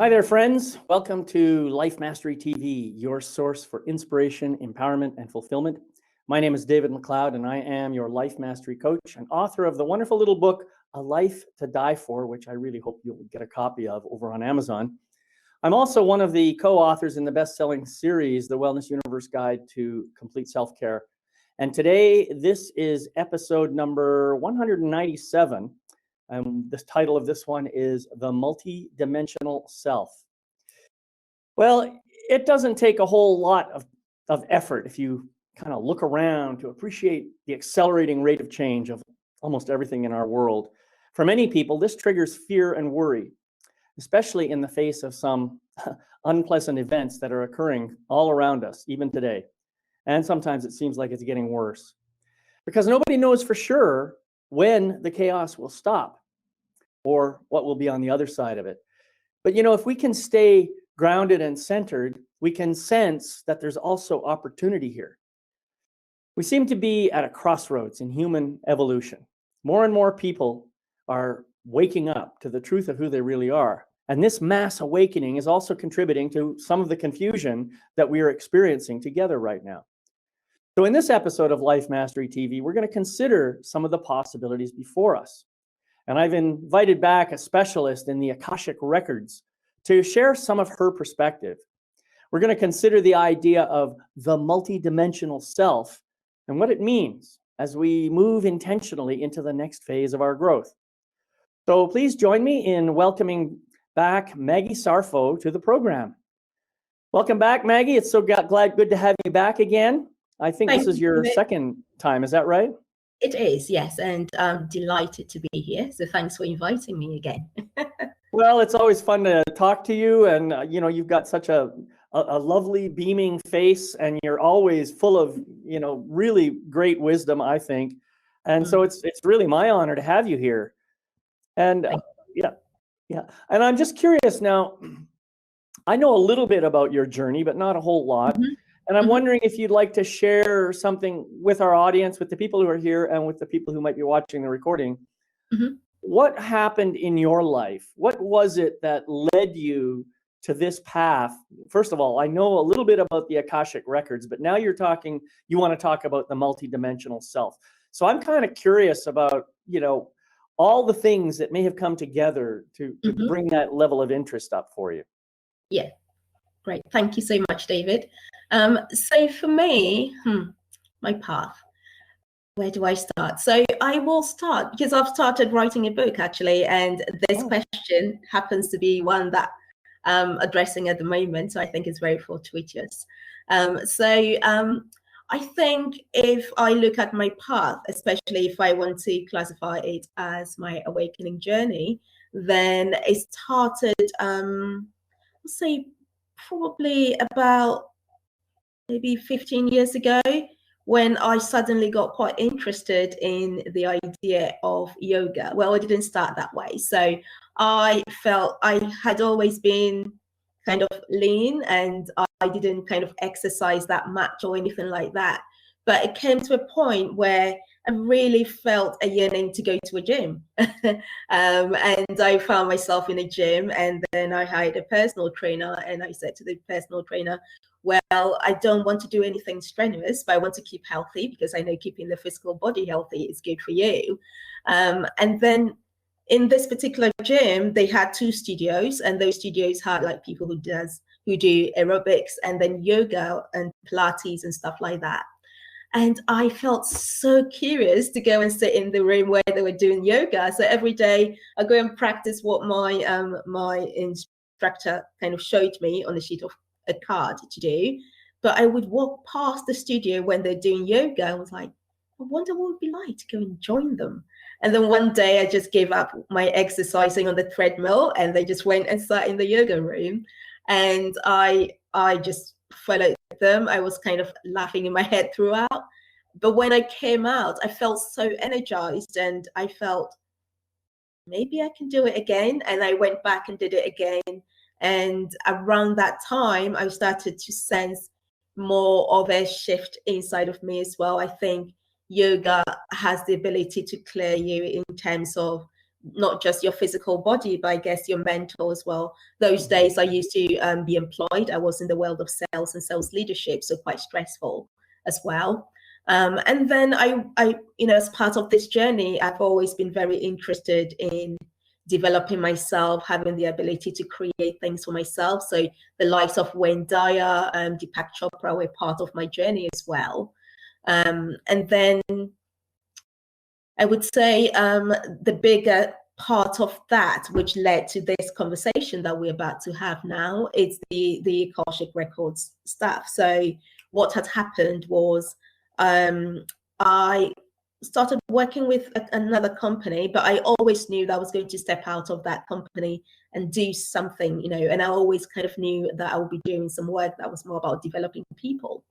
Hi there, friends. Welcome to Life Mastery TV, your source for inspiration, empowerment, and fulfillment. My name is David McLeod, and I am your Life Mastery coach and author of the wonderful little book, A Life to Die For, which I really hope you'll get a copy of over on Amazon. I'm also one of the co-authors in the best-selling series, The Wellness Universe Guide to Complete Self-Care. And today, this is episode number 197. The title of this one is The MultiDimensional Self. Well, it doesn't take a whole lot of effort if you kind of look around to appreciate the accelerating rate of change of almost everything in our world. For many people, this triggers fear and worry, especially in the face of some unpleasant events that are occurring all around us, even today. And sometimes it seems like it's getting worse, because nobody knows for sure when the chaos will stop or what will be on the other side of it. But if we can stay grounded and centered, we can sense that there's also opportunity here. We seem to be at a crossroads in human evolution. More and more people are waking up to the truth of who they really are. And this mass awakening is also contributing to some of the confusion that we are experiencing together right now. So in this episode of Life Mastery TV, we're going to consider some of the possibilities before us. And I've invited back a specialist in the Akashic Records to share some of her perspective. We're going to consider the idea of the multidimensional self and what it means as we move intentionally into the next phase of our growth. So please join me in welcoming back Maggie Sarfo to the program. Welcome back, Maggie. It's so good to have you back again. I think this is your second time. Is that right? It is, yes, and I'm delighted to be here. So thanks for inviting me again. Well, it's always fun to talk to you, and you've got such a lovely, beaming face, and you're always full of really great wisdom, I think. And so it's really my honor to have you here. And yeah, and I'm just curious now. I know a little bit about your journey, but not a whole lot. Mm-hmm. And I'm wondering if you'd like to share something with our audience, with the people who are here and with the people who might be watching the recording. Mm-hmm. What happened in your life? What was it that led you to this path? First of all, I know a little bit about the Akashic Records, but now you want to talk about the multidimensional self. So I'm kind of curious about, all the things that may have come together to bring that level of interest up for you. Yeah. Great. Thank you so much, David. So for me, my path, where do I start? So I will start because I've started writing a book actually, and this question happens to be one that I'm addressing at the moment. So I think it's very fortuitous. I think if I look at my path, especially if I want to classify it as my awakening journey, then it started, let's say, probably about maybe 15 years ago, when I suddenly got quite interested in the idea of yoga. Well, it didn't start that way. So I felt I had always been kind of lean, and I didn't kind of exercise that much or anything like that. But it came to a point where I really felt a yearning to go to a gym. And I found myself in a gym, and then I hired a personal trainer, and I said to the personal trainer, well, I don't want to do anything strenuous, but I want to keep healthy because I know keeping the physical body healthy is good for you. And then in this particular gym, they had 2 studios, and those studios had like people who do aerobics and then yoga and Pilates and stuff like that. And I felt so curious to go and sit in the room where they were doing yoga. So every day I go and practice what my instructor kind of showed me on a sheet of a card to do. But I would walk past the studio when they're doing yoga and was like, I wonder what it would be like to go and join them. And then one day I just gave up my exercising on the treadmill, and they just went and sat in the yoga room. And I just followed them. I was kind of laughing in my head throughout. But when I came out, I felt so energized, and I felt maybe I can do it again. And I went back and did it again. And around that time, I started to sense more of a shift inside of me as well. I think yoga has the ability to clear you in terms of not just your physical body, but I guess your mental as well. Those days I used to be employed. I was in the world of sales and sales leadership, so quite stressful as well. And then I, as part of this journey, I've always been very interested in developing myself, having the ability to create things for myself. So the likes of Wayne Dyer, Deepak Chopra were part of my journey as well. And then I would say the bigger part of that, which led to this conversation that we're about to have now, is the Akashic Records stuff. So what had happened was I started working with another company, but I always knew that I was going to step out of that company and do something, and I always kind of knew that I would be doing some work that was more about developing people.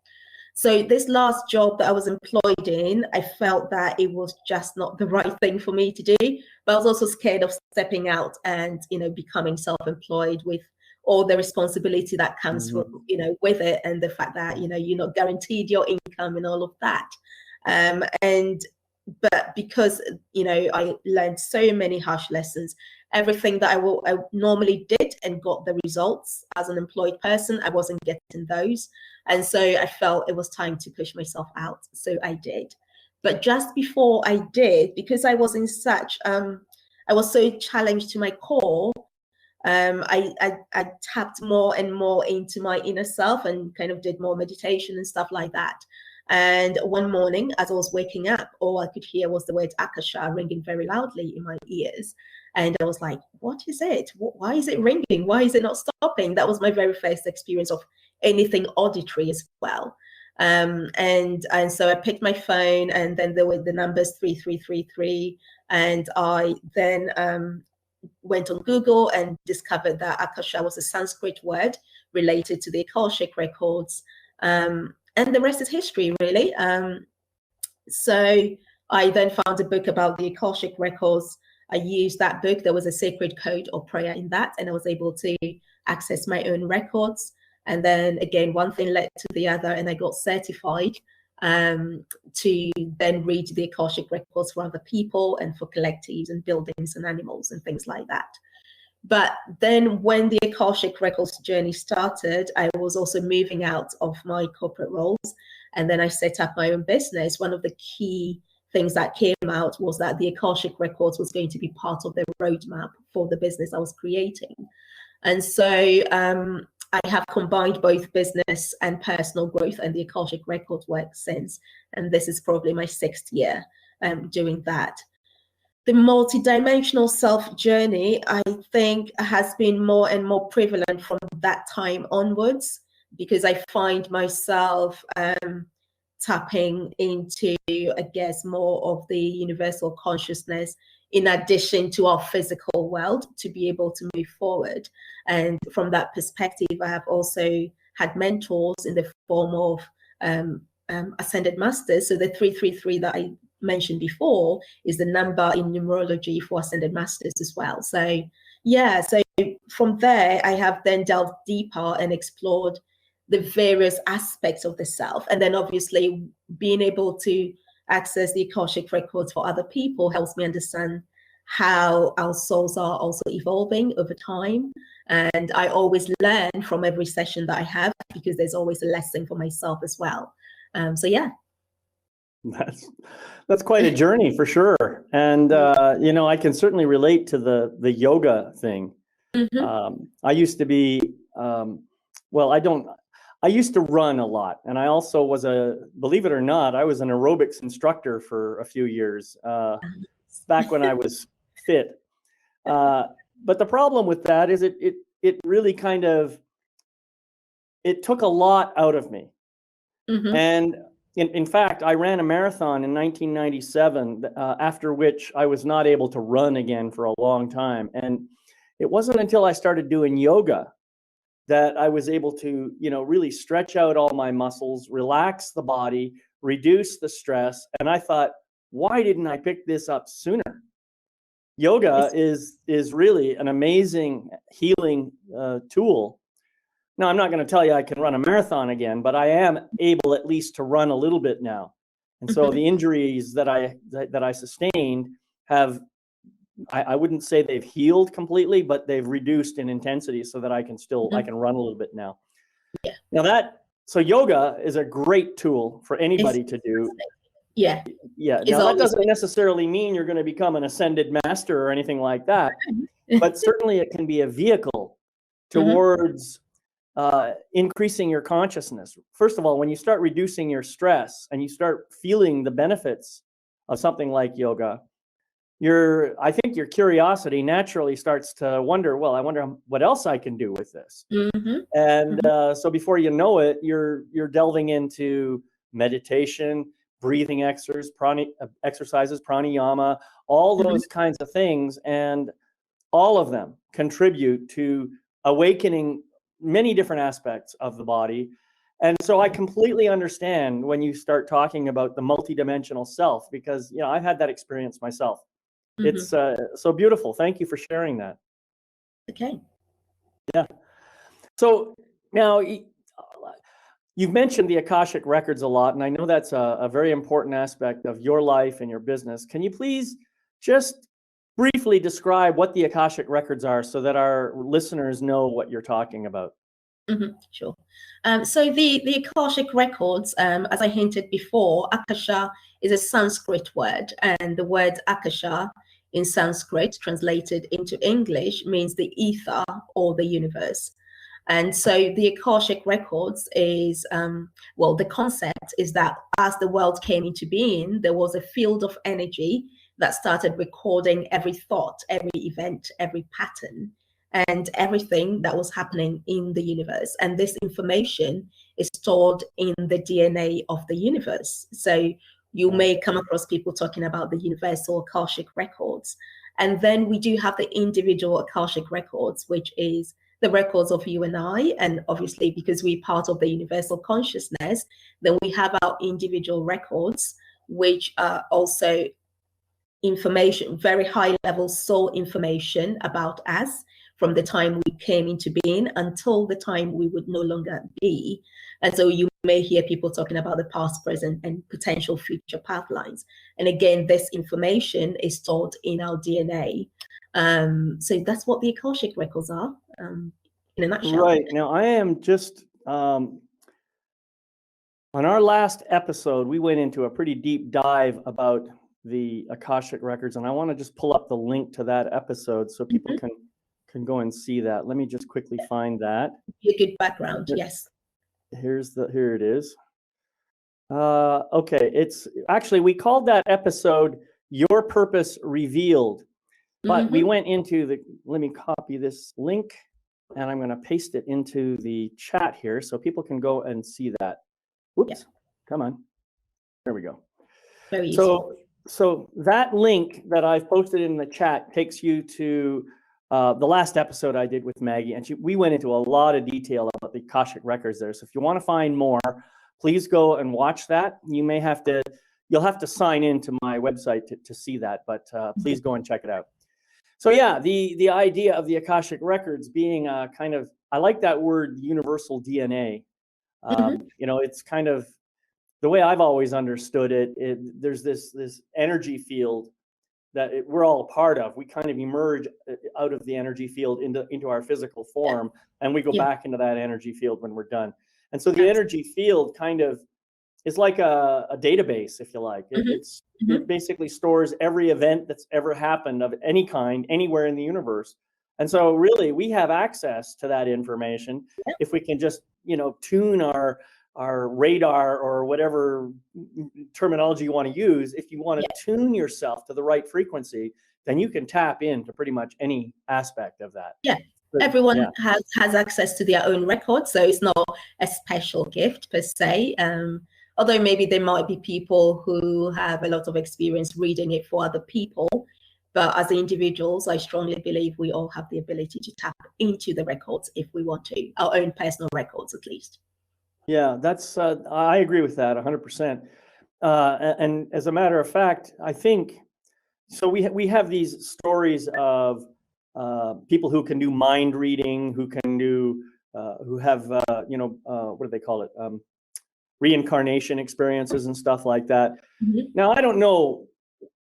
So this last job that I was employed in, I felt that it was just not the right thing for me to do, but I was also scared of stepping out and, becoming self-employed with all the responsibility that comes with it, and the fact that, you're not guaranteed your income and all of that. But because, I learned so many harsh lessons, everything that I normally did and got the results as an employed person, I wasn't getting those. And so I felt it was time to push myself out. So I did. But just before I did, because I was in such, I was so challenged to my core, I tapped more and more into my inner self and kind of did more meditation and stuff like that. And one morning, as I was waking up, all I could hear was the word Akasha ringing very loudly in my ears. And I was like, what is it? Why is it ringing? Why is it not stopping? That was my very first experience of anything auditory as well. And so I picked my phone, and then there were the numbers 3333. And I then went on Google and discovered that Akasha was a Sanskrit word related to the Akashic Records. And the rest is history, really. So I then found a book about the Akashic Records. I used that book. There was a sacred code or prayer in that, and I was able to access my own records. And then again, one thing led to the other, and I got certified to then read the Akashic Records for other people and for collectives and buildings and animals and things like that. But then when the Akashic Records journey started, I was also moving out of my corporate roles. And then I set up my own business. One of the key things that came out was that the Akashic Records was going to be part of the roadmap for the business I was creating. And so I have combined both business and personal growth and the Akashic Records work since. And this is probably my 6th year doing that. The multidimensional self journey, I think, has been more and more prevalent from that time onwards, because I find myself tapping into, I guess, more of the universal consciousness in addition to our physical world to be able to move forward. And from that perspective, I have also had mentors in the form of ascended masters. So the 333 that I mentioned before is the number in numerology for ascended masters as well. So yeah, so from there, I have then delved deeper and explored the various aspects of the self. And then obviously being able to access the Akashic Records for other people helps me understand how our souls are also evolving over time. And I always learn from every session that I have, because there's always a lesson for myself as well. So yeah. That's quite a journey for sure. And, I can certainly relate to the yoga thing. Mm-hmm. I used to be, I used to run a lot. And I also was believe it or not, I was an aerobics instructor for a few years back when I was fit. But the problem with that is it really kind of, it took a lot out of me. Mm-hmm. And in fact, I ran a marathon in 1997, after which I was not able to run again for a long time. And it wasn't until I started doing yoga that I was able to, really stretch out all my muscles, relax the body, reduce the stress. And I thought, why didn't I pick this up sooner? Yoga is really an amazing healing tool. Now, I'm not going to tell you I can run a marathon again, but I am able at least to run a little bit now. And so the injuries that I sustained have I wouldn't say they've healed completely, but they've reduced in intensity so that I can still, I can run a little bit now. Yeah. Now so yoga is a great tool for anybody It's to do. Yeah. Yeah. It's Now that always doesn't necessarily mean you're going to become an ascended master or anything like that, but certainly it can be a vehicle towards increasing your consciousness. First of all, when you start reducing your stress and you start feeling the benefits of something like yoga, I think your curiosity naturally starts to wonder, well, I wonder what else I can do with this. And so before you know it, you're delving into meditation, breathing exercises, pranayama, all those kinds of things. And all of them contribute to awakening many different aspects of the body. And so I completely understand when you start talking about the multidimensional self, because, you know, I've had that experience myself. It's so beautiful. Thank you for sharing that. Okay. Yeah. So now you've mentioned the Akashic Records a lot, and I know that's a very important aspect of your life and your business. Can you please just briefly describe what the Akashic Records are so that our listeners know what you're talking about? Sure. So the Akashic Records, as I hinted before, Akasha is a Sanskrit word, and the word Akasha in Sanskrit translated into English means the ether or the universe. And so the Akashic Records is, well, the concept is that as the world came into being, there was a field of energy that started recording every thought, every event, every pattern, and everything that was happening in the universe. And this information is stored in the DNA of the universe. So you may come across people talking about the universal Akashic Records. And then we do have the individual Akashic Records, which is the records of you and I. And obviously, because we're part of the universal consciousness, then we have our individual records, which are also information, very high level soul information about us from the time we came into being until the time we would no longer be. And so you may hear people talking about the past, present, and potential future pathline. And again, this information is stored in our DNA. So that's what the Akashic Records are, in a nutshell. Right. Now, I am just, on our last episode, we went into a pretty deep dive about the Akashic Records, and I want to just pull up the link to that episode so people can go and see that. Let me just quickly find that. A good background, yes. Here it is. Okay, it's actually, we called that episode Your Purpose Revealed, but we went into let me copy this link and I'm going to paste it into the chat here so people can go and see that. Whoops, come on. There we go. Very useful. So that link that I've posted in the chat takes you to the last episode I did with Maggie, and we went into a lot of detail about the Akashic Records there. So if you want to find more, please go and watch that. You'll have to sign into my website to see that, but please go and check it out. So yeah, the idea of the Akashic Records being a kind of, I like that word, universal DNA. You know, it's kind of the way I've always understood it. There's this energy field that we're all a part of. We kind of emerge out of the energy field into our physical form, and we go back into that energy field when we're done. And so the energy field kind of is like a database, if you like. It basically stores every event that's ever happened of any kind, anywhere in the universe. And so really, we have access to that information if we can just, you know, tune our radar or whatever terminology you want to use. If you want to tune yourself to the right frequency, then you can tap into pretty much any aspect of that. Yeah. Everyone has access to their own records, so it's not a special gift per se. Although maybe there might be people who have a lot of experience reading it for other people. But as individuals, I strongly believe we all have the ability to tap into the records if we want to, our own personal records at least. Yeah, that's I agree with that 100%. And as a matter of fact, I think so. We have these stories of people who can do mind reading, who can do who have what do they call it? Reincarnation experiences and stuff like that. Now, I don't know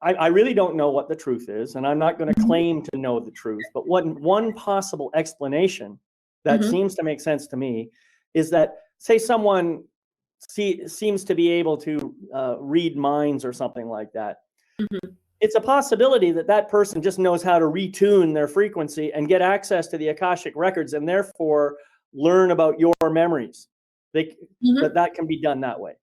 I really don't know what the truth is, and I'm not going to claim to know the truth, but one possible explanation that seems to make sense to me is that, say someone seems to be able to read minds or something like that. It's a possibility that that person just knows how to retune their frequency and get access to the Akashic Records, and therefore learn about your memories. That can be done that way.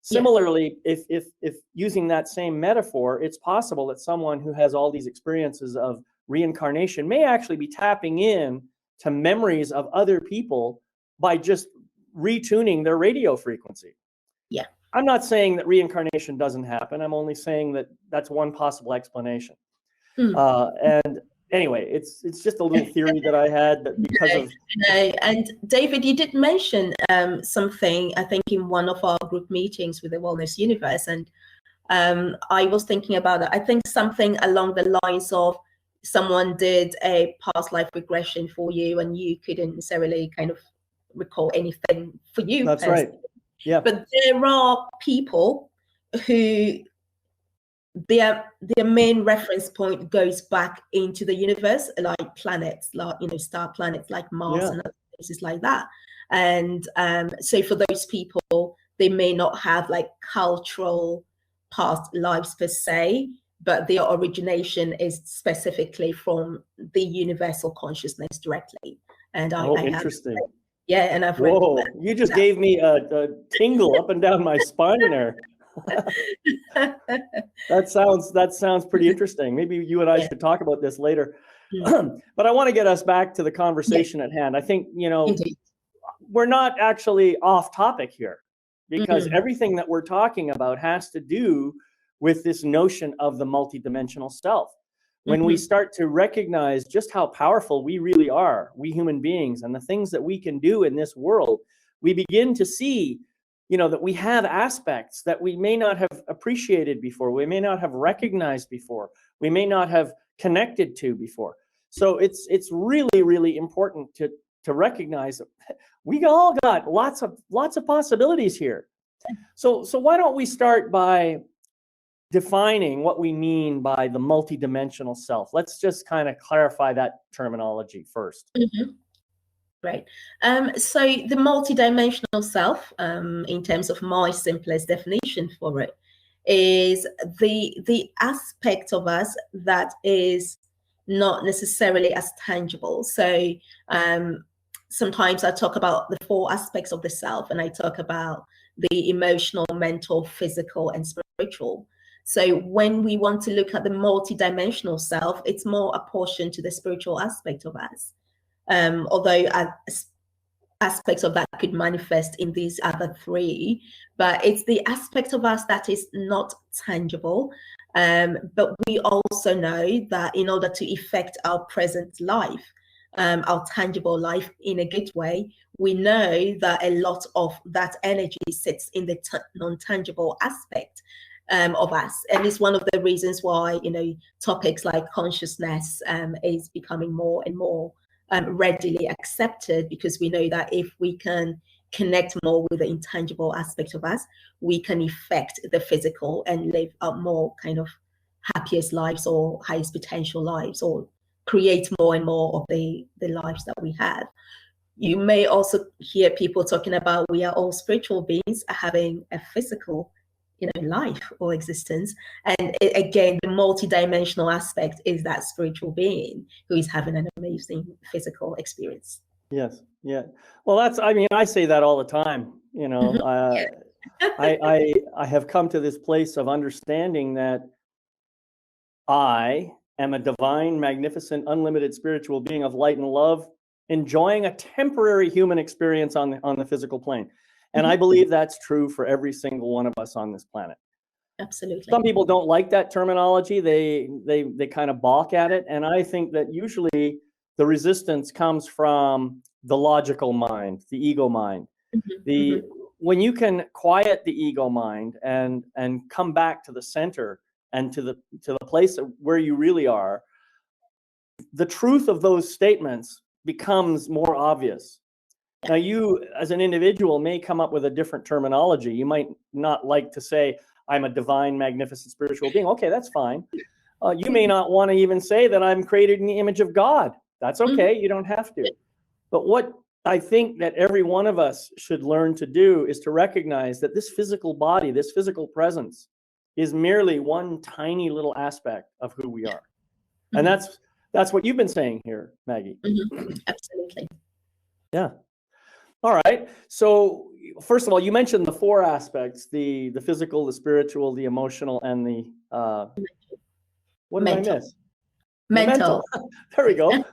Similarly, if using that same metaphor, it's possible that someone who has all these experiences of reincarnation may actually be tapping in to memories of other people by just retuning their radio frequency. Yeah. I'm not saying that reincarnation doesn't happen. I'm only saying that that's one possible explanation. And anyway, it's just a little theory that I had that because of. And David, you did mention something, I think, in one of our group meetings with the Wellness Universe, and I was thinking about it. I think something along the lines of someone did a past life regression for you, and you couldn't necessarily kind of recall anything for you. That's right. Yeah. But there are people who their main reference point goes back into the universe, like planets, like star planets like Mars and other places like that. And so for those people, they may not have like cultural past lives per se, but their origination is specifically from the universal consciousness directly. And I interesting. And I've read. Whoa! You just gave me a tingle up and down my spine there. That sounds pretty interesting. Maybe you and I should talk about this later. But I want to get us back to the conversation at hand. I think, we're not actually off topic here, because everything that we're talking about has to do with this notion of the multidimensional self. When we start to recognize just how powerful we really are, we human beings, and the things that we can do in this world, we begin to see that we have aspects that we may not have appreciated before, we may not have recognized before, we may not have connected to before. So it's really, really important to recognize that we all got lots of possibilities here. So why don't we start by defining what we mean by the multidimensional self? Let's just kind of clarify that terminology first. Right. So the multidimensional self, in terms of my simplest definition for it, is the aspect of us that is not necessarily as tangible. So sometimes I talk about the 4 aspects of the self, and I talk about the emotional, mental, physical, and spiritual. So when we want to look at the multidimensional self, it's more apportioned to the spiritual aspect of us. Although aspects of that could manifest in these other 3, but it's the aspect of us that is not tangible. But we also know that in order to effect our present life, our tangible life in a good way, we know that a lot of that energy sits in the non-tangible aspect of us. And it's one of the reasons why, topics like consciousness is becoming more and more readily accepted, because we know that if we can connect more with the intangible aspect of us, we can affect the physical and live a more kind of happiest lives or highest potential lives, or create more and more of the lives that we have. You may also hear people talking about we are all spiritual beings having a physical life or existence. And again, the multidimensional aspect is that spiritual being who is having an amazing physical experience. Yes. Yeah. Well, I say that all the time, I have come to this place of understanding that I am a divine, magnificent, unlimited spiritual being of light and love, enjoying a temporary human experience on the physical plane. And I believe that's true for every single one of us on this planet. Absolutely. Some people don't like that terminology. They kind of balk at it. And I think that usually the resistance comes from the logical mind, the ego mind. When you can quiet the ego mind and come back to the center and to the place where you really are, the truth of those statements becomes more obvious. Now, you as an individual may come up with a different terminology. You might not like to say, I'm a divine, magnificent spiritual being. Okay, that's fine. You may not want to even say that I'm created in the image of God. That's okay. You don't have to. But what I think that every one of us should learn to do is to recognize that this physical body, this physical presence, is merely one tiny little aspect of who we are. And that's what you've been saying here, Maggie. Absolutely. Yeah. All right. So first of all, you mentioned the four aspects: the physical, the spiritual, the emotional, and the what did mental. I miss? Mental. There we go.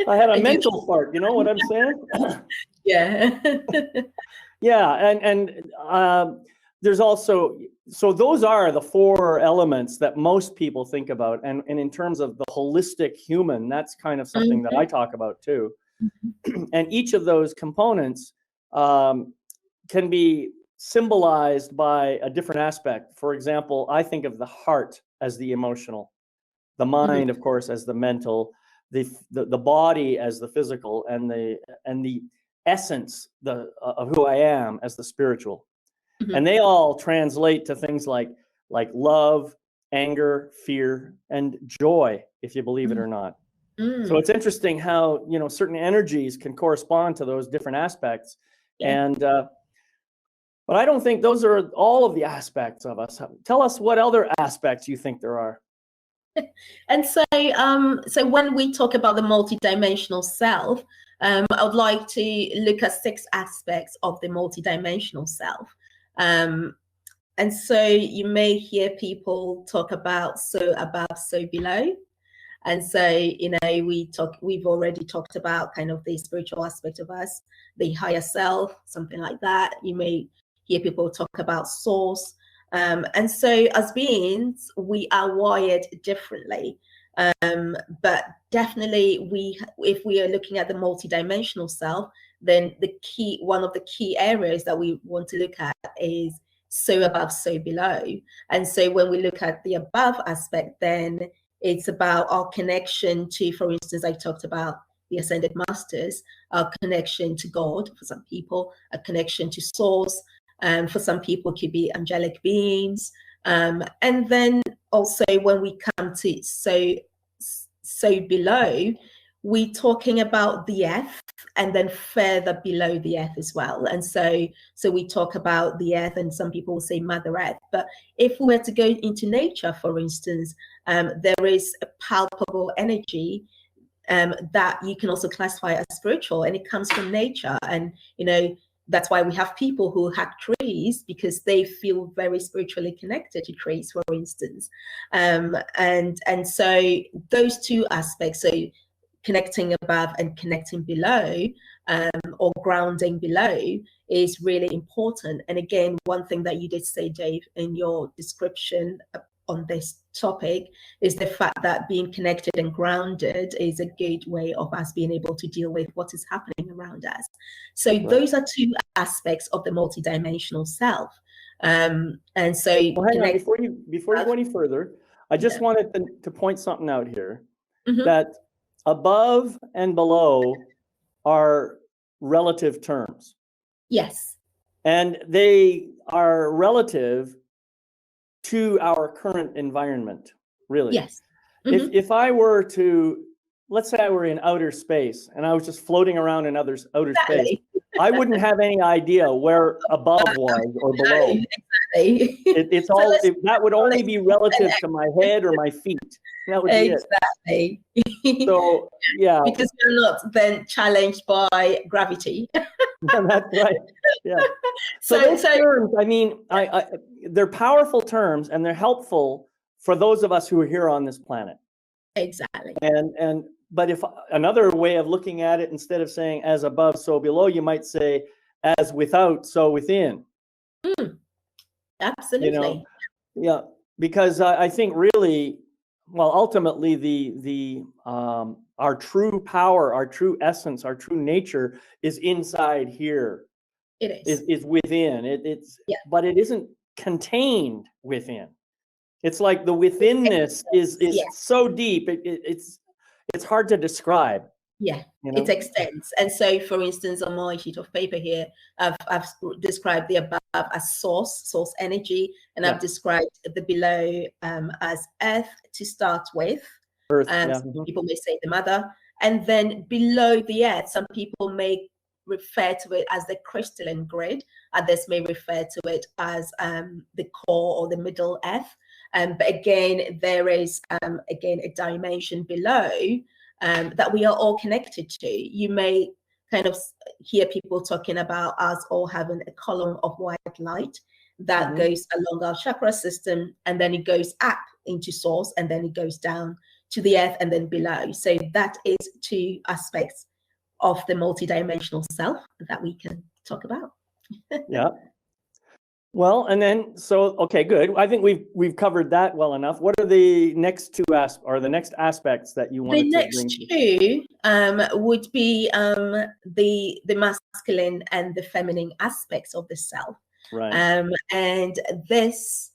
I had a mental part. You know what I'm saying? Yeah. Yeah. And there's also, so those are the four elements that most people think about. And in terms of the holistic human, that's kind of something that I talk about too. And each of those components can be symbolized by a different aspect. For example, I think of the heart as the emotional, the mind, of course, as the mental, the body as the physical, and the essence of who I am as the spiritual. And they all translate to things like love, anger, fear, and joy, if you believe it or not. So it's interesting how, you know, certain energies can correspond to those different aspects. And but I don't think those are all of the aspects of us. Tell us what other aspects you think there are. And so so when we talk about the multidimensional self, I would like to look at 6 aspects of the multidimensional self. And so you may hear people talk about so above, so below. And so, you know, we've already talked about kind of the spiritual aspect of us, the higher self, something like that. You may hear people talk about source. And so as beings, we are wired differently. But definitely if we are looking at the multidimensional self, then one of the key areas that we want to look at is so above, so below. And so when we look at the above aspect, then it's about our connection to, for instance, I talked about the ascended masters, our connection to God for some people, a connection to source. For some people, it could be angelic beings. And then also when we come to so below, we're talking about the earth and then further below the earth as well. And so we talk about the earth, and some people will say Mother Earth. But if we were to go into nature, for instance, there is a palpable energy that you can also classify as spiritual, and it comes from nature. And, you know, that's why we have people who hack trees, because they feel very spiritually connected to trees, for instance. And so those 2 aspects, so connecting above and connecting below, or grounding below, is really important. And again, one thing that you did say, Dave, in your description on this topic is the fact that being connected and grounded is a good way of us being able to deal with what is happening around us. So those are 2 aspects of the multidimensional self. And so hang on, before you go any further, I just wanted to point something out here, that above and below are relative terms. Yes. And they are relative to our current environment, really. Yes. If I were to, let's say I were in outer space and I was just floating around in outer space, I wouldn't have any idea where above was or below. Exactly. It's all that would only be relative to my head or my feet. That would be exactly. It. So yeah, because you're not then challenged by gravity. That's right. Yeah. So those terms, I mean, they're powerful terms, and they're helpful for those of us who are here on this planet. Exactly. But if another way of looking at it, instead of saying as above, so below, you might say as without, so within. Absolutely. You know? Yeah, because I think really, well, ultimately, our true power, our true essence, our true nature is inside here. It is within. But it isn't contained within. It's like the withinness is so deep. It's hard to describe. Yeah, you know? it extends. And so, for instance, on my sheet of paper here, I've described the above as source energy, and Yeah. I've described the below as earth to start with. Earth, yeah. Some people may say the mother. And then below the earth, some people may refer to it as the crystalline grid. Others may refer to it as the core or the middle earth. But again, there is, again, a dimension below that we are all connected to. You may kind of hear people talking about us all having a column of white light that goes along our chakra system, and then it goes up into source, and then it goes down to the earth and then below. So that is two aspects of the multidimensional self that we can talk about. Yeah. Well, and then, so, okay, good. I think we've covered that well enough. What are the next two the next aspects that you wanted The to next bring? two would be the masculine and the feminine aspects of the self. Right. And this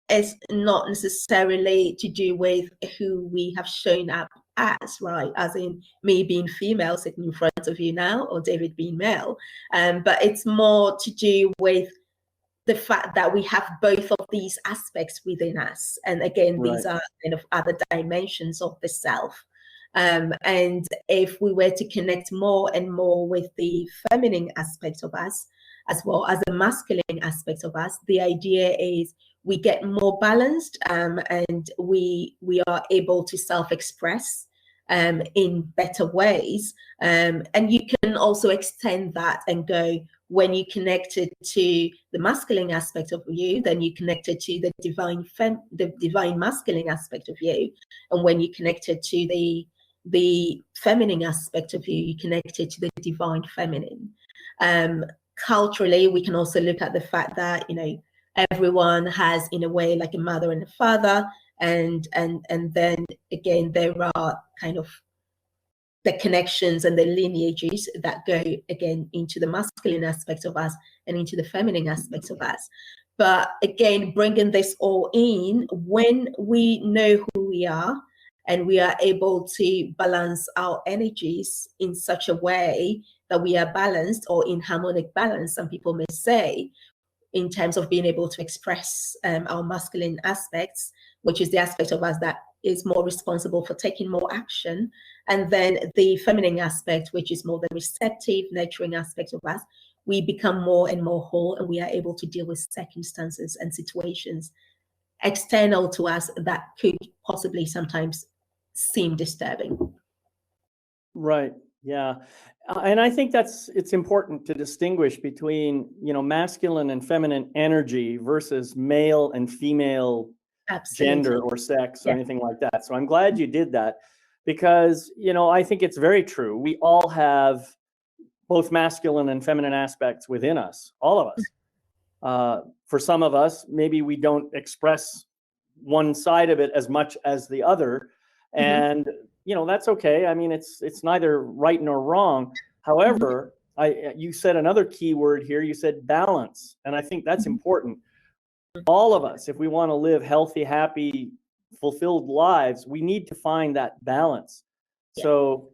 is not necessarily to do with who we have shown up as, right? As in me being female sitting in front of you now, or David being male. But it's more to do with the fact that we have both of these aspects within us. And again, these are kind of other dimensions of the self. And if we were to connect more and more with the feminine aspect of us, as well as the masculine aspect of us, the idea is we get more balanced, and we are able to self-express in better ways. And you can also extend that and go, when you connected to the masculine aspect of you, then you connected to the divine masculine aspect of you. And when you connected to the feminine aspect of you, you connected to the divine feminine. Culturally, we can also look at the fact that, you know, everyone has, in a way, like a mother and a father, and then again, there are kind of the connections and the lineages that go again into the masculine aspect of us and into the feminine aspects of us. But again, bringing this all in, when we know who we are and we are able to balance our energies in such a way that we are balanced, or in harmonic balance, some people may say, in terms of being able to express our masculine aspects, which is the aspect of us that is more responsible for taking more action, and then the feminine aspect, which is more the receptive, nurturing aspect of us, we become more and more whole, and we are able to deal with circumstances and situations external to us that could possibly sometimes seem disturbing. Right. Yeah. And I think it's important to distinguish between, you know, masculine and feminine energy versus male and female gender or sex or anything like that. So I'm glad you did that, because, you know, I think it's very true. We all have both masculine and feminine aspects within us, all of us. For some of us, maybe we don't express one side of it as much as the other. And, you know, that's okay. I mean, it's neither right nor wrong. However, you said another key word here. You said balance. And I think that's important. All of us, if we want to live healthy, happy, fulfilled lives, we need to find that balance. So,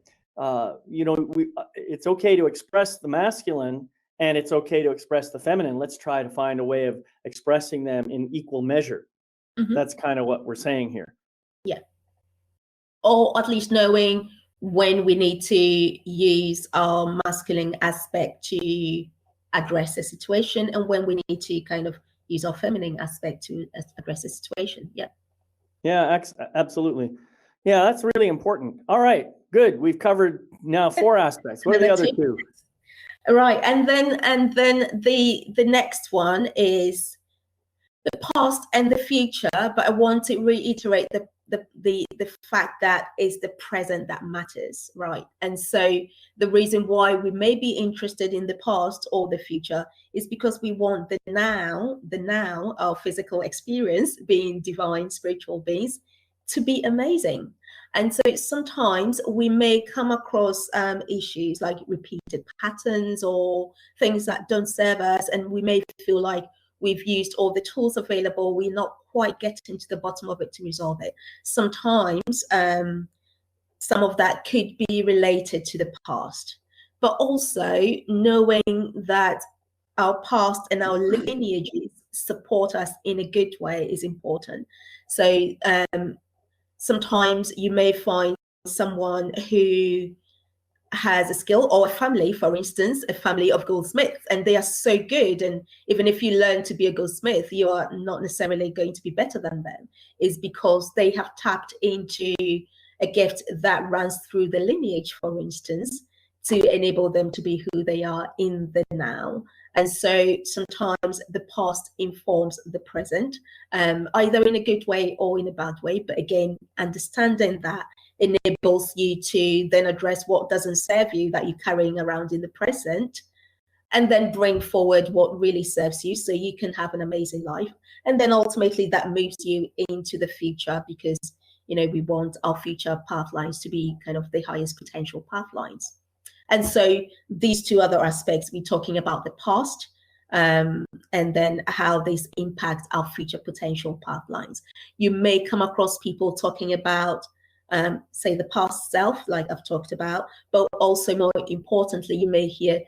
you know, it's okay to express the masculine, and it's okay to express the feminine. Let's try to find a way of expressing them in equal measure. That's kind of what we're saying here. Yeah. Or at least knowing when we need to use our masculine aspect to address a situation, and when we need to kind of use our feminine aspect to address a situation. Yeah. Yeah, absolutely. Yeah, that's really important. All right, good. We've covered now 4 aspects. What are the other 2? Right, and then the next one is the past and the future. But I want to reiterate the fact that it's the present that matters, right? And so the reason why we may be interested in the past or the future is because we want the now, our physical experience, being divine spiritual beings, to be amazing. And so sometimes we may come across issues like repeated patterns or things that don't serve us, and we may feel like we've used all the tools available, we're not quite getting to the bottom of it to resolve it. Sometimes some of that could be related to the past, but also knowing that our past and our lineages support us in a good way is important. So sometimes you may find someone who has a skill, or a family, for instance, a family of goldsmiths, and they are so good. And even if you learn to be a goldsmith, you are not necessarily going to be better than them. Is because they have tapped into a gift that runs through the lineage, for instance, to enable them to be who they are in the now. And so sometimes the past informs the present, either in a good way or in a bad way. But again, understanding that enables you to then address what doesn't serve you that you're carrying around in the present, and then bring forward what really serves you so you can have an amazing life. And then ultimately that moves you into the future, because we want our future path lines to be kind of the highest potential path lines. And so these two other aspects, we're talking about the past, and then how this impacts our future potential path lines. You may come across people talking about say the past self, like I've talked about, but also more importantly, you may hear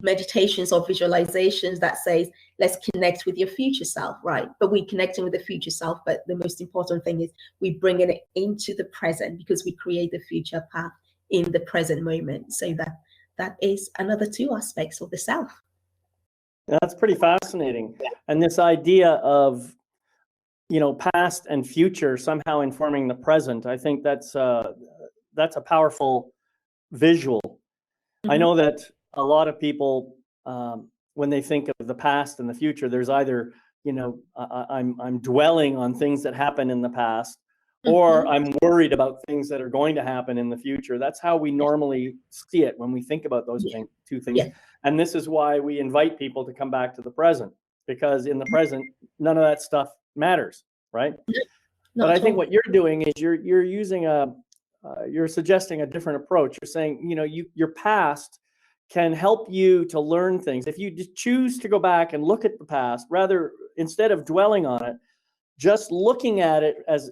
meditations or visualizations that says, let's connect with your future self, right? But we're connecting with the future self, but the most important thing is we bring it into the present, because we create the future path in the present moment. So that is another two aspects of the self. That's pretty fascinating. And this idea of past and future somehow informing the present, I think that's a powerful visual. Mm-hmm. I know that a lot of people, when they think of the past and the future, there's either, I'm dwelling on things that happened in the past, or mm-hmm. I'm worried about things that are going to happen in the future. That's how we normally see it when we think about those two things. Yeah. And this is why we invite people to come back to the present, because in the present, none of that stuff matters, right? But I think what you're doing is you're using you're suggesting a different approach. You're saying, your past can help you to learn things. If you choose to go back and look at the past, instead of dwelling on it, just looking at it as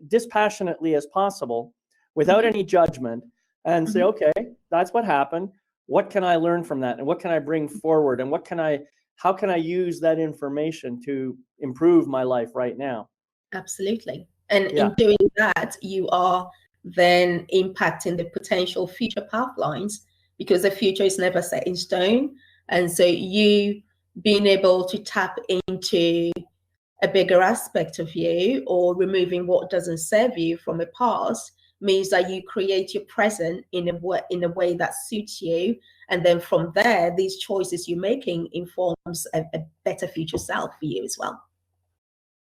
dispassionately as possible, without any judgment, and say, okay, that's what happened. What can I learn from that? And what can I bring forward? And how can I use that information to improve my life right now? Absolutely. And in doing that, you are then impacting the potential future path lines, because the future is never set in stone. And so you being able to tap into a bigger aspect of you, or removing what doesn't serve you from the past, means that you create your present in a way that suits you. And then from there, these choices you're making informs a better future self for you as well.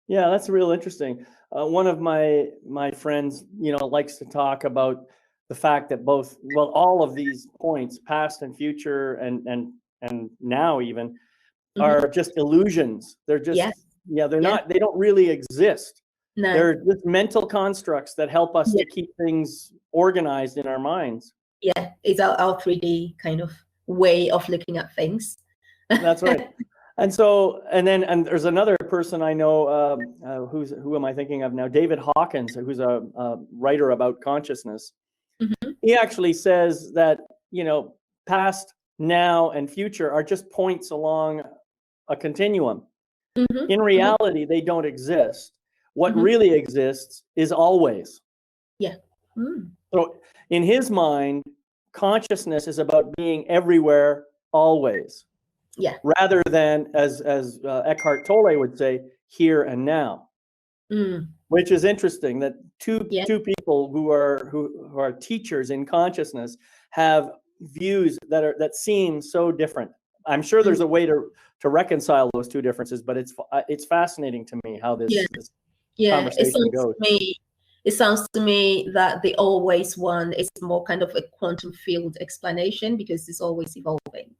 Yeah, that's real interesting. One of my friends, likes to talk about the fact that all of these points, past and future and now even, are just illusions. They're just, they don't really exist. No. They're just mental constructs that help us to keep things organized in our minds. Yeah, it's our 3D kind of way of looking at things. That's right. And so, and there's another person I know, who am I thinking of now? David Hawkins, who's a writer about consciousness. Mm-hmm. He actually says that, past, now, and future are just points along a continuum. Mm-hmm. In reality, they don't exist. What really exists is always. Yeah. Mm. So in his mind, consciousness is about being everywhere, always. Yeah. Rather than, as Eckhart Tolle would say, here and now. Mm. Which is interesting that two people who are teachers in consciousness have views that seem so different. I'm sure there's a way to reconcile those two differences, but it's fascinating to me how this conversation goes. It sounds to me that the always one is more kind of a quantum field explanation, because it's always evolving,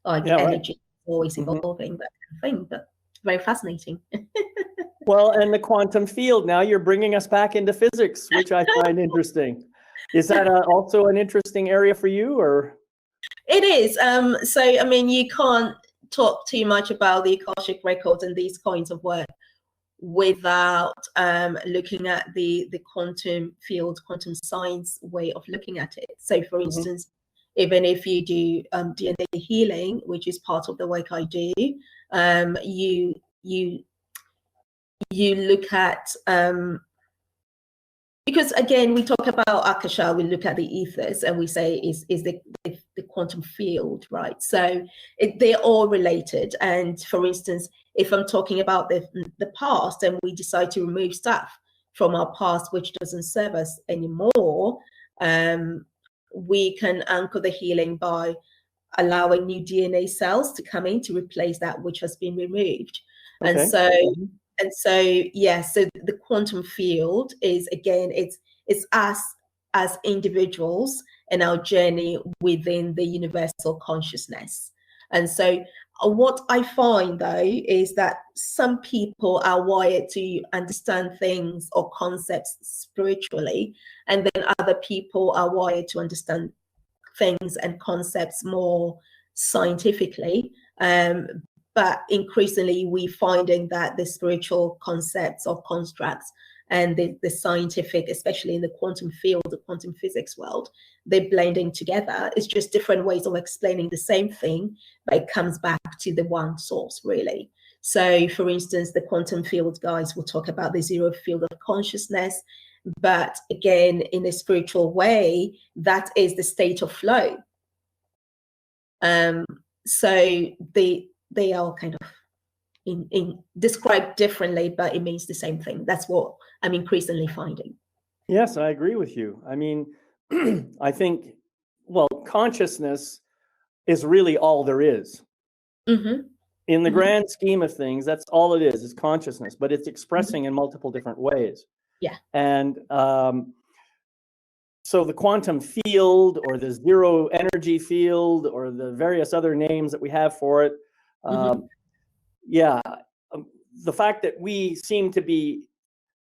like energy is always evolving, that kind of thing. But very fascinating. Well, and the quantum field, now you're bringing us back into physics, which I find interesting. Is that also an interesting area for you, or? It is. So, you can't talk too much about the Akashic Records and these kinds of work without looking at the quantum field, quantum science way of looking at it. So for instance, even if you do DNA healing, which is part of the work I do, you look at because again, we talk about Akasha, we look at the ethers and we say is the quantum field, right? So they're all related. And for instance, if I'm talking about the past and we decide to remove stuff from our past which doesn't serve us anymore, we can anchor the healing by allowing new DNA cells to come in to replace that which has been removed. Okay. And so yeah, so the quantum field is, again, it's us as individuals in our journey within the universal consciousness. And so what I find though is that some people are wired to understand things or concepts spiritually, and then other people are wired to understand things and concepts more scientifically. But increasingly, we're finding that the spiritual concepts or constructs and the scientific, especially in the quantum field, the quantum physics world, they're blending together. It's just different ways of explaining the same thing, but it comes back to the one source, really. So, for instance, the quantum field guys will talk about the zero field of consciousness, but again, in a spiritual way, that is the state of flow. So they are kind of in described differently, but it means the same thing. That's what I'm increasingly finding. Yes, I agree with you. I mean, I think, well, consciousness is really all there is. In the grand scheme of things, that's all it is consciousness, but it's expressing in multiple different ways. Yeah. And so the quantum field or the zero energy field or the various other names that we have for it, the fact that we seem to be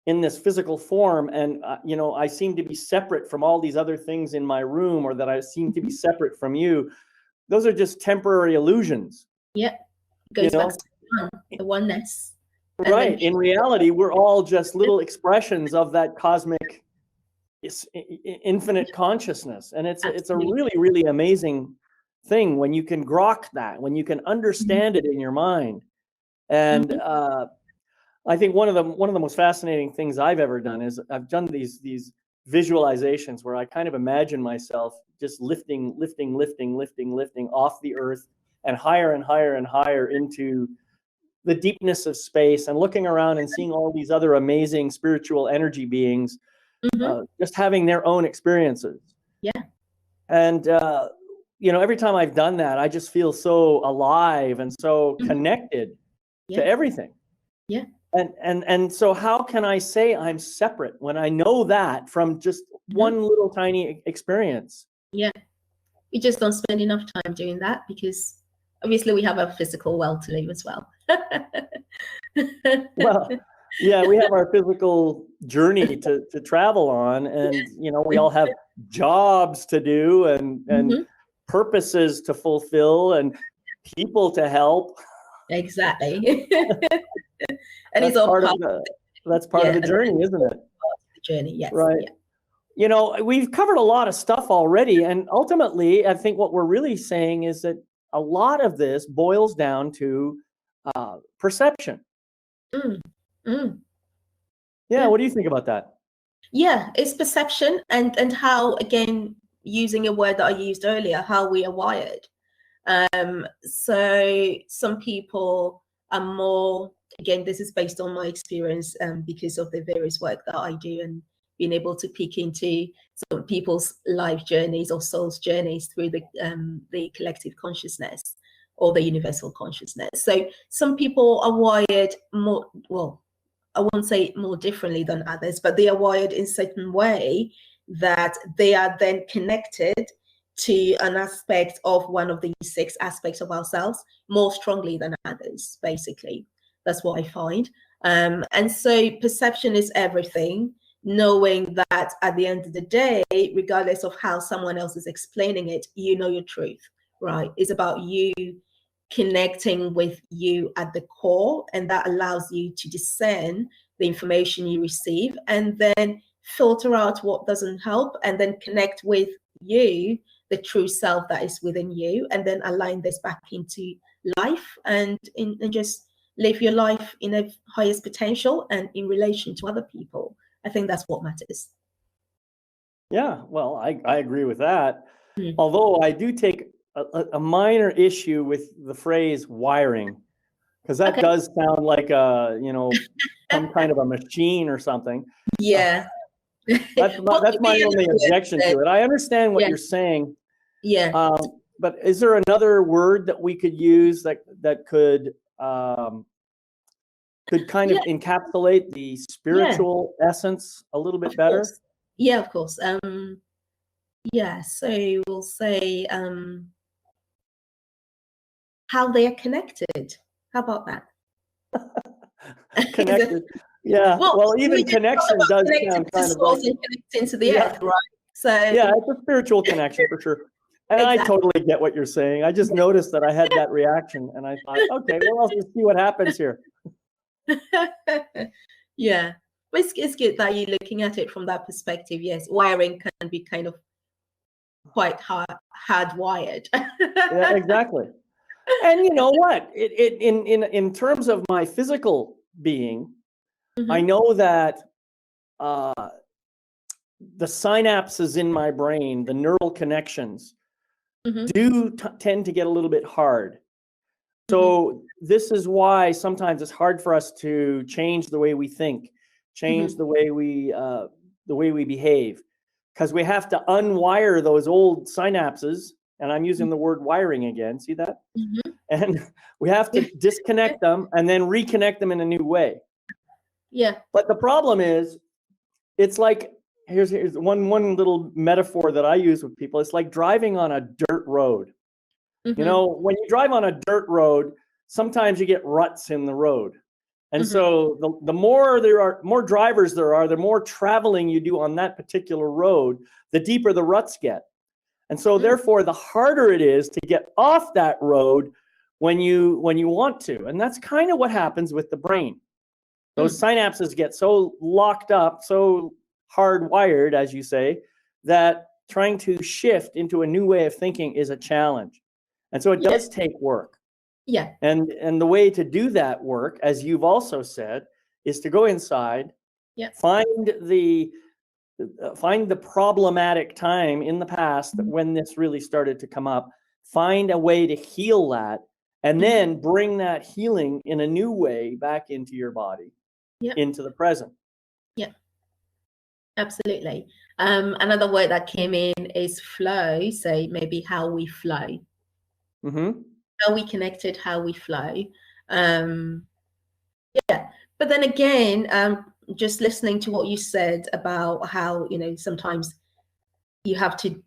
in this physical form and, I seem to be separate from all these other things in my room, or that I seem to be separate from you, those are just temporary illusions. Yeah, goes back to the oneness. Right. In reality, we're all just little expressions of that cosmic infinite consciousness. And it's a really, really amazing thing when you can grok that, when you can understand it in your mind. And I think one of the most fascinating things I've ever done is I've done these visualizations where I kind of imagine myself just lifting off the earth and higher and higher and higher into the deepness of space, and looking around and seeing all these other amazing spiritual energy beings just having their own experiences. Yeah. And every time I've done that, I just feel so alive and so connected to everything. Yeah. And so how can I say I'm separate when I know that from just one little tiny experience? Yeah. We just don't spend enough time doing that because obviously we have a physical world to live as well. Well, yeah, we have our physical journey to travel on, and we all have jobs to do and purposes to fulfill and people to help. Exactly. And that's it's all part of the journey, isn't it? The journey, yes. Right. Yeah. We've covered a lot of stuff already, and ultimately, I think what we're really saying is that a lot of this boils down to perception. Yeah, what do you think about that? Yeah, it's perception and how, again, using a word that I used earlier, how we are wired. So some people are more, again, this is based on my experience because of the various work that I do and being able to peek into some people's life journeys or soul's journeys through the collective consciousness or the universal consciousness. So some people are wired more, well, I won't say more differently than others, but they are wired in a certain way that they are then connected to an aspect of one of the 6 aspects of ourselves more strongly than others, basically. That's what I find. And so perception is everything, knowing that at the end of the day, regardless of how someone else is explaining it, you know your truth, right? It's about you connecting with you at the core, and that allows you to discern the information you receive and then filter out what doesn't help, and then connect with you, the true self that is within you, and then align this back into life and just live your life in a highest potential and in relation to other people. I think that's what matters. Yeah, well, I agree with that. Mm. Although I do take a minor issue with the phrase wiring, because that Okay. does sound like some kind of a machine or something. Yeah. That's my only objection to it. I understand what you're saying. Yeah. But is there another word that we could use that could kind of encapsulate the spiritual essence a little bit better? Yeah, of course. Yeah, so we'll say how they are connected. How about that? Connected. Yeah. Well, even connection does sound kind of like connecting to the earth, right? So yeah, it's a spiritual connection for sure. And exactly. I totally get what you're saying. I just noticed that I had that reaction, and I thought, okay, well, I'll just see what happens here. Yeah, but it's good that you're looking at it from that perspective. Yes, wiring can be kind of quite hardwired. Yeah, exactly. And you know what? In terms of my physical being, Mm-hmm. I know that the synapses in my brain, the neural connections, Mm-hmm. do tend to get a little bit hard. So mm-hmm. This is why sometimes it's hard for us to change the way we think, change mm-hmm. the way we behave, because we have to unwire those old synapses. And I'm using the word wiring again. See that? Mm-hmm. And we have to disconnect them and then reconnect them in a new way. Yeah. But the problem is, it's like, here's one little metaphor that I use with people. It's like driving on a dirt road. Mm-hmm. You know, when you drive on a dirt road, sometimes you get ruts in the road. And mm-hmm. so the more drivers there are, the more traveling you do on that particular road, the deeper the ruts get. And so mm-hmm. therefore, the harder it is to get off that road when you want to. And that's kind of what happens with the brain. Those mm-hmm. synapses get so locked up, so hardwired, as you say, that trying to shift into a new way of thinking is a challenge. And so it does take work. Yeah. And the way to do that work, as you've also said, is to go inside, find the problematic time in the past when this really started to come up, find a way to heal that, and then bring that healing in a new way back into your body, into the present. Yeah, absolutely. Another word that came in is flow. So maybe how we flow. Mm-hmm. How we connected, how we flow. But then again, just listening to what you said about how, sometimes you have to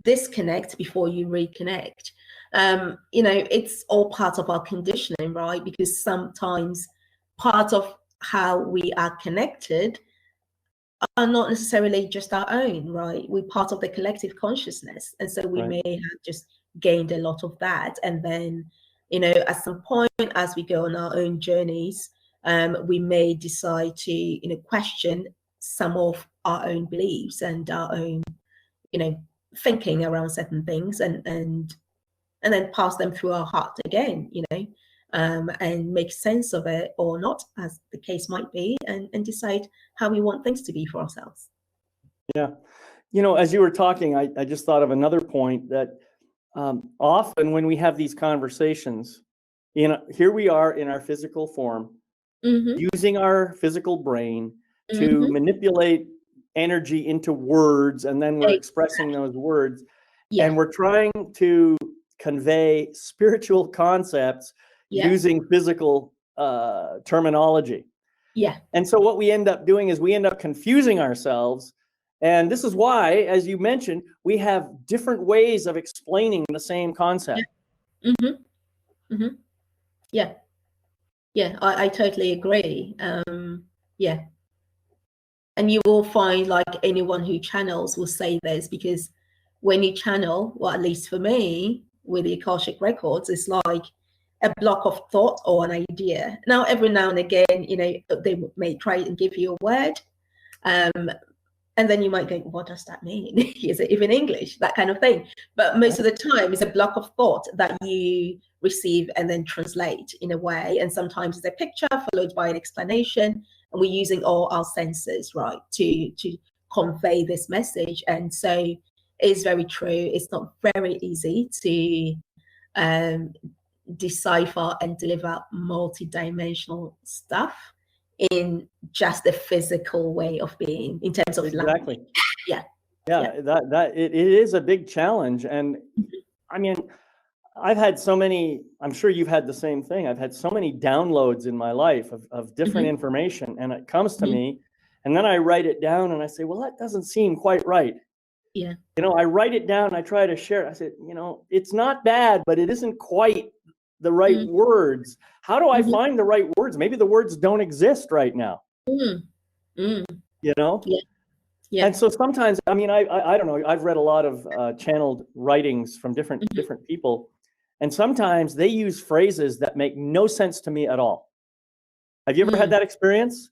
disconnect before you reconnect. It's all part of our conditioning, right? Because sometimes part of how we are connected are not necessarily just our own, right? We're part of the collective consciousness. And so we may have just gained a lot of that. And then, at some point, as we go on our own journeys, we may decide to, question some of our own beliefs and our own, thinking around certain things and then pass them through our heart again, and make sense of it or not, as the case might be, and decide how we want things to be for ourselves. Yeah. As you were talking, I just thought of another point that often when we have these conversations, here we are in our physical form, mm-hmm. using our physical brain to mm-hmm. manipulate energy into words, and then we're expressing those words, and we're trying to convey spiritual concepts using physical terminology. Yeah. And so what we end up doing is we end up confusing ourselves. And this is why, as you mentioned, we have different ways of explaining the same concept. Yeah. Mm-hmm. Mm-hmm. Yeah. Yeah, I totally agree. Yeah. And you will find, like, anyone who channels will say this, because when you channel, well, at least for me, with the Akashic Records is like a block of thought or an idea. Now, every now and again, you know, they may try and give you a word, and then you might go, what does that mean? Is it even English? That kind of thing. But most of the time, it's a block of thought that you receive and then translate in a way. And sometimes it's a picture followed by an explanation. And we're using all our senses, right, to convey this message. And so it's very true. It's not very easy to decipher and deliver multidimensional stuff in just the physical way of being in terms of exactly. language. Yeah. That it is a big challenge. And I mean, I've had so many, I'm sure you've had the same thing. I've had so many downloads in my life of different information, and it comes to me, and then I write it down and I say, well, that doesn't seem quite right. Yeah. You know, I write it down, I try to share it. I said, you know, it's not bad, but it isn't quite the right words. How do I find the right words? Maybe the words don't exist right now. You know? Yeah. Yeah. And so sometimes, I mean, I don't know, I've read a lot of channeled writings from different people, and sometimes they use phrases that make no sense to me at all. Have you ever had that experience?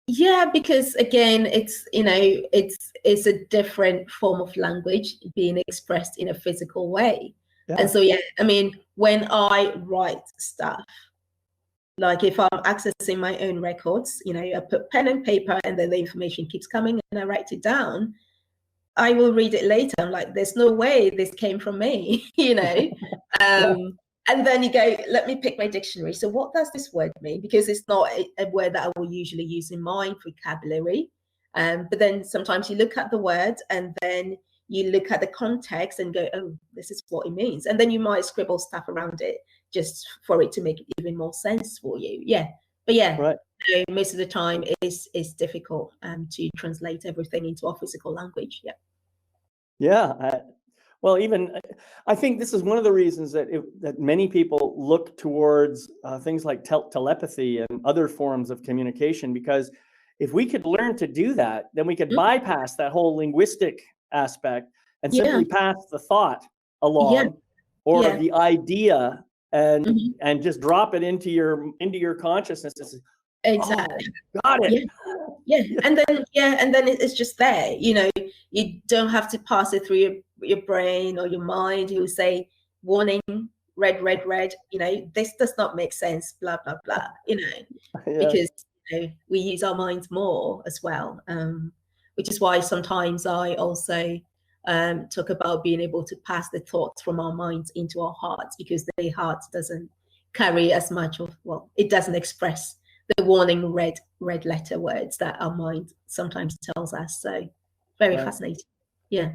Yeah, because again, it's, you know, it's a different form of language being expressed in a physical way. Yeah. And so, yeah, I mean, when I write stuff, like if I'm accessing my own records, you know, I put pen and paper and then the information keeps coming and I write it down, I will read it later. I'm like, there's no way this came from me, you know? And then you go, let me pick my dictionary. So what does this word mean? Because it's not a word that I will usually use in my vocabulary. But then sometimes you look at the word and then you look at the context and go, oh, this is what it means. And then you might scribble stuff around it just for it to make it even more sense for you. Yeah. But yeah, right. You know, most of the time it's difficult to translate everything into our physical language. Yeah. Yeah. Well, even I think this is one of the reasons that that many people look towards things like telepathy and other forms of communication, because if we could learn to do that, then we could bypass that whole linguistic aspect and simply pass the thought along or the idea and just drop it into your consciousness. Exactly. Oh, got it. Yeah. And then it's just there. You know, you don't have to pass it through your brain or your mind. You say, warning, red, red, red. You know, this does not make sense. Blah blah blah. You know, because you know, we use our minds more as well. Which is why sometimes I also talk about being able to pass the thoughts from our minds into our hearts, because the heart doesn't carry as much of, well, it doesn't express the warning red letter words that our mind sometimes tells us. So very fascinating. Yeah.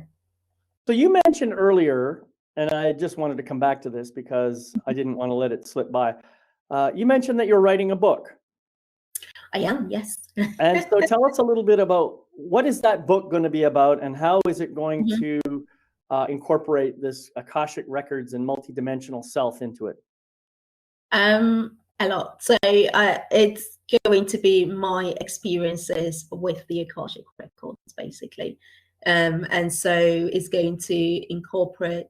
So you mentioned earlier, and I just wanted to come back to this because I didn't want to let it slip by. You mentioned that you're writing a book. I am, yes. And so tell us a little bit about what is that book going to be about, and how is it going to incorporate this Akashic Records and MultiDimensional Self into it? A lot. So it's going to be my experiences with the Akashic Records, basically. And so it's going to incorporate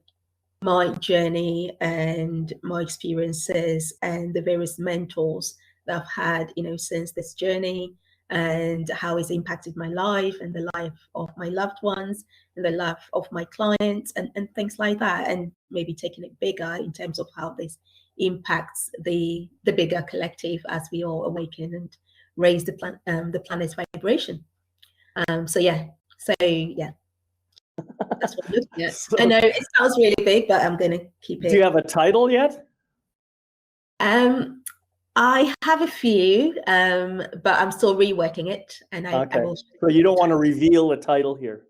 my journey and my experiences and the various mentors that I've had, you know, since this journey, and how it's impacted my life and the life of my loved ones and the life of my clients and things like that, and maybe taking it bigger in terms of how this impacts the bigger collective as we all awaken and raise the planet's vibration. So yeah, that's what I'm looking at. So, I know it sounds really big, but I'm going to keep it. Do you have a title yet? I have a few, but I'm still reworking it. And I will. So you don't want to reveal a title here?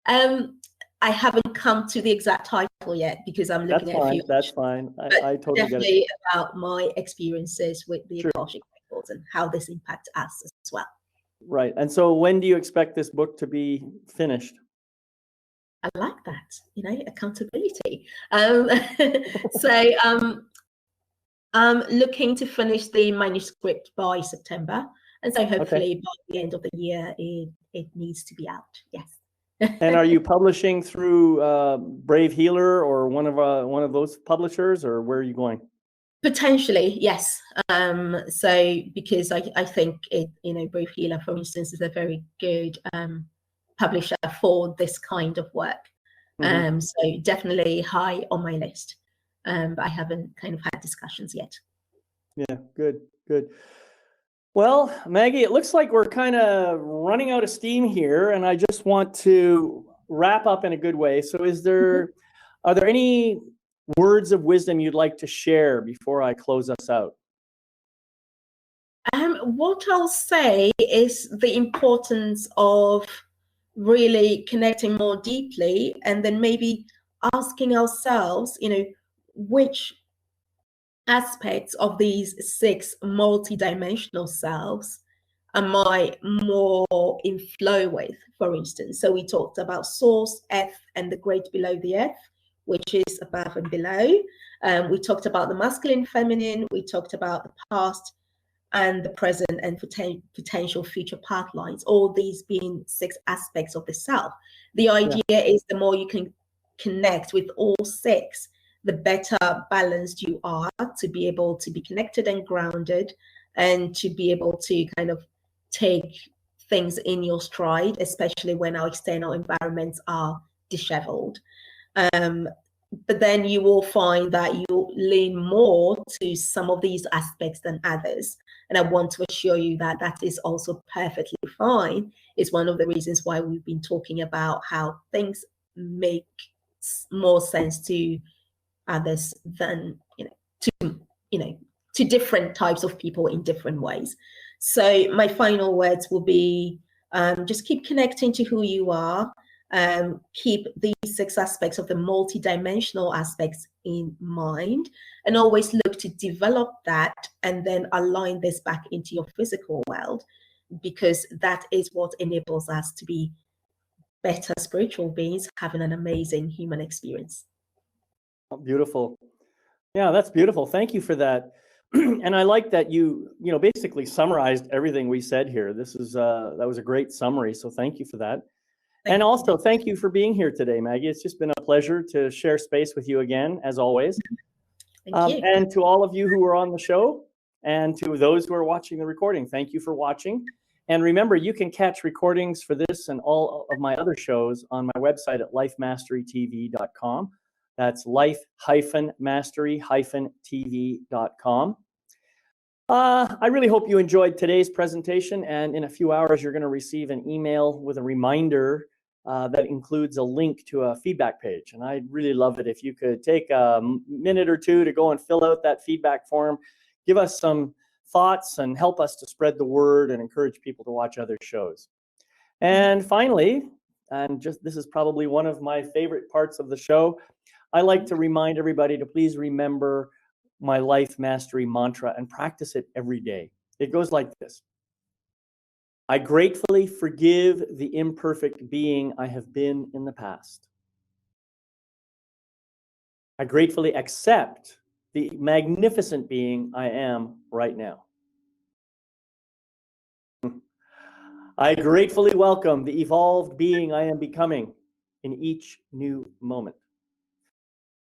I haven't come to the exact title yet because I'm looking at a few. That's fine. I totally definitely get it. About my experiences with the Akashic Records and how this impacts us as well. Right. And so when do you expect this book to be finished? I like that, you know, accountability. So I'm looking to finish the manuscript by September. And so hopefully by the end of the year, it needs to be out. Yes. And are you publishing through Brave Healer or one of those publishers, or where are you going? Potentially, yes. So because I think Brave Healer, for instance, is a very good publisher for this kind of work. So definitely high on my list. But I haven't kind of had discussions yet. Yeah, good. Well, Maggie, it looks like we're kind of running out of steam here, and I just want to wrap up in a good way. So are there any words of wisdom you'd like to share before I close us out? What I'll say is the importance of really connecting more deeply, and then maybe asking ourselves, which aspects of these 6 multidimensional selves am I more in flow with, for instance. So we talked about source, earth, and the great below the earth, which is above and below. We talked about the masculine, feminine. We talked about the past and the present and potential future path lines, all these being 6 aspects of the self. The idea is the more you can connect with all 6, the better balanced you are to be able to be connected and grounded, and to be able to kind of take things in your stride, especially when our external environments are disheveled. But then you will find that you lean more to some of these aspects than others. And I want to assure you that that is also perfectly fine. It's one of the reasons why we've been talking about how things make more sense to others than, to different types of people in different ways. So my final words will be, just keep connecting to who you are. Keep these 6 aspects of the multidimensional aspects in mind, and always look to develop that and then align this back into your physical world, because that is what enables us to be better spiritual beings having an amazing human experience. Beautiful. Yeah, that's beautiful. Thank you for that. And I like that you basically summarized everything we said here. That was a great summary. So thank you for that. And also, thank you for being here today, Maggie. It's just been a pleasure to share space with you again, as always. Thank you. And to all of you who are on the show, and to those who are watching the recording, thank you for watching. And remember, you can catch recordings for this and all of my other shows on my website at lifemasterytv.com. That's life-mastery-tv.com. I really hope you enjoyed today's presentation, and in a few hours, you're going to receive an email with a reminder that includes a link to a feedback page. And I'd really love it if you could take a minute or two to go and fill out that feedback form, give us some thoughts, and help us to spread the word and encourage people to watch other shows. And finally, this is probably one of my favorite parts of the show, I like to remind everybody to please remember my life mastery mantra and practice it every day. It goes like this: I gratefully forgive the imperfect being I have been in the past. I gratefully accept the magnificent being I am right now. I gratefully welcome the evolved being I am becoming in each new moment.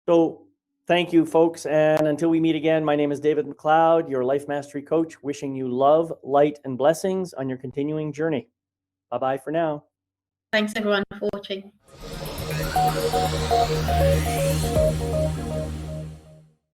So thank you, folks. And until we meet again, my name is David McLeod, your Life Mastery Coach, wishing you love, light, and blessings on your continuing journey. Bye-bye for now. Thanks, everyone, for watching.